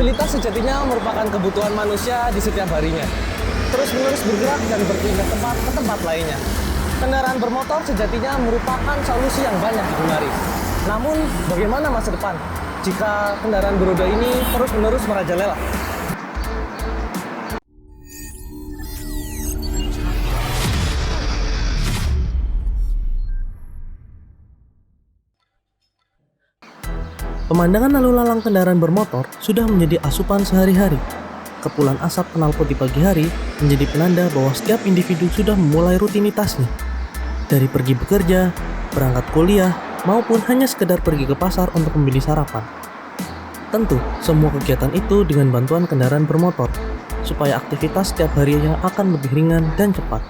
Mobilitas sejatinya merupakan kebutuhan manusia di setiap harinya, terus-menerus bergerak dan berpindah tempat ke tempat lainnya. Kendaraan bermotor sejatinya merupakan solusi yang banyak digemari. Namun, bagaimana masa depan jika kendaraan beroda ini terus-menerus merajalela? Pemandangan lalu lalang kendaraan bermotor sudah menjadi asupan sehari-hari. Kepulan asap knalpot di pagi hari menjadi penanda bahwa setiap individu sudah memulai rutinitasnya. Dari pergi bekerja, berangkat kuliah, maupun hanya sekedar pergi ke pasar untuk membeli sarapan. Tentu, semua kegiatan itu dengan bantuan kendaraan bermotor, supaya aktivitas setiap harinya akan lebih ringan dan cepat.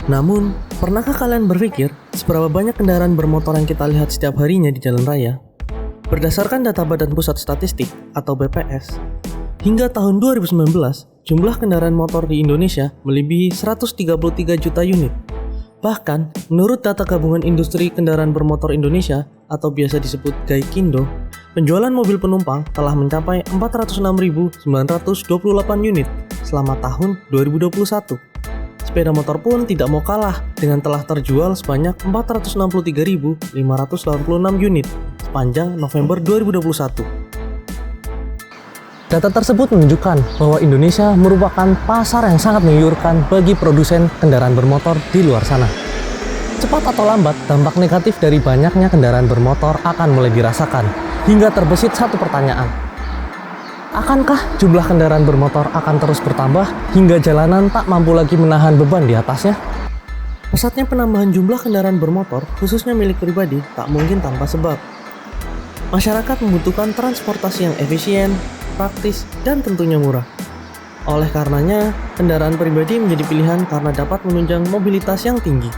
Namun, pernahkah kalian berpikir seberapa banyak kendaraan bermotor yang kita lihat setiap harinya di jalan raya? Berdasarkan data Badan Pusat Statistik atau BPS, hingga tahun 2019, jumlah kendaraan motor di Indonesia melebihi 133 juta unit. Bahkan, menurut data Gabungan Industri Kendaraan Bermotor Indonesia atau biasa disebut GAIKINDO, penjualan mobil penumpang telah mencapai 406.928 unit selama tahun 2021. Sepeda motor pun tidak mau kalah dengan telah terjual sebanyak 463.586 unit sepanjang November 2021. Data tersebut menunjukkan bahwa Indonesia merupakan pasar yang sangat menggiurkan bagi produsen kendaraan bermotor di luar sana. Cepat atau lambat, dampak negatif dari banyaknya kendaraan bermotor akan mulai dirasakan, hingga terbesit satu pertanyaan. Akankah jumlah kendaraan bermotor akan terus bertambah hingga jalanan tak mampu lagi menahan beban di atasnya? Pesatnya penambahan jumlah kendaraan bermotor, khususnya milik pribadi, tak mungkin tanpa sebab. Masyarakat membutuhkan transportasi yang efisien, praktis, dan tentunya murah. Oleh karenanya, kendaraan pribadi menjadi pilihan karena dapat menunjang mobilitas yang tinggi.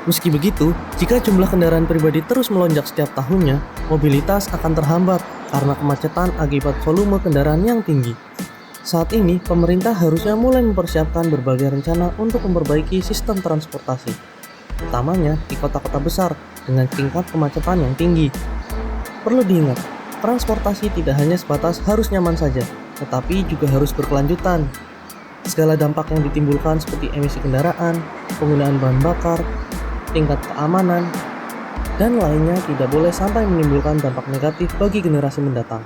Meski begitu, jika jumlah kendaraan pribadi terus melonjak setiap tahunnya, mobilitas akan terhambat karena kemacetan akibat volume kendaraan yang tinggi. Saat ini, pemerintah harusnya mulai mempersiapkan berbagai rencana untuk memperbaiki sistem transportasi, utamanya di kota-kota besar dengan tingkat kemacetan yang tinggi. Perlu diingat, transportasi tidak hanya sebatas harus nyaman saja, tetapi juga harus berkelanjutan. Segala dampak yang ditimbulkan seperti emisi kendaraan, penggunaan bahan bakar, tingkat keamanan, dan lainnya tidak boleh sampai menimbulkan dampak negatif bagi generasi mendatang.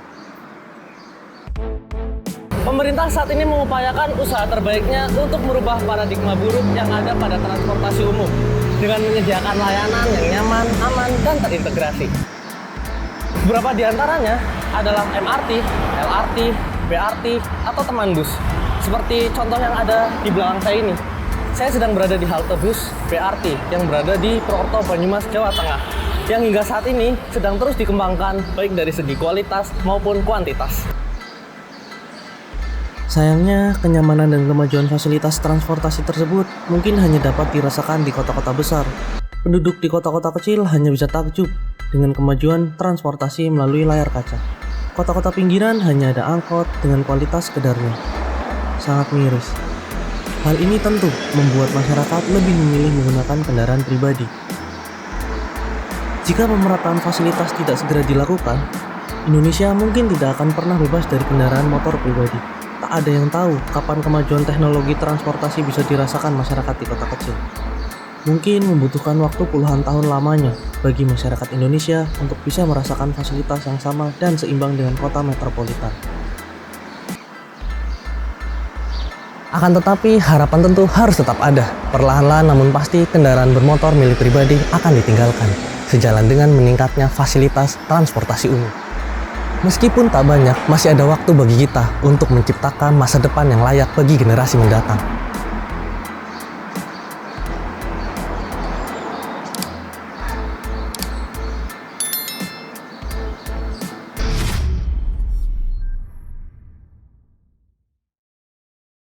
Pemerintah saat ini mengupayakan usaha terbaiknya untuk merubah paradigma buruk yang ada pada transportasi umum dengan menyediakan layanan yang nyaman, aman, dan terintegrasi. Beberapa di antaranya adalah MRT, LRT, BRT, atau teman bus. Seperti contoh yang ada di belakang saya ini. Saya sedang berada di halte bus BRT yang berada di Purwokerto, Banyumas, Jawa Tengah, yang hingga saat ini sedang terus dikembangkan baik dari segi kualitas maupun kuantitas. Sayangnya, kenyamanan dan kemajuan fasilitas transportasi tersebut mungkin hanya dapat dirasakan di kota-kota besar. Penduduk di kota-kota kecil hanya bisa takjub dengan kemajuan transportasi melalui layar kaca. Kota-kota pinggiran hanya ada angkot dengan kualitas sekedarnya. Sangat miris. Hal ini tentu membuat masyarakat lebih memilih menggunakan kendaraan pribadi. Jika pemerataan fasilitas tidak segera dilakukan, Indonesia mungkin tidak akan pernah bebas dari kendaraan motor pribadi. Tak ada yang tahu kapan kemajuan teknologi transportasi bisa dirasakan masyarakat di kota kecil. Mungkin membutuhkan waktu puluhan tahun lamanya bagi masyarakat Indonesia untuk bisa merasakan fasilitas yang sama dan seimbang dengan kota metropolitan. Akan tetapi, harapan tentu harus tetap ada. Perlahan-lahan namun pasti, kendaraan bermotor milik pribadi akan ditinggalkan, sejalan dengan meningkatnya fasilitas transportasi umum. Meskipun tak banyak, masih ada waktu bagi kita untuk menciptakan masa depan yang layak bagi generasi mendatang.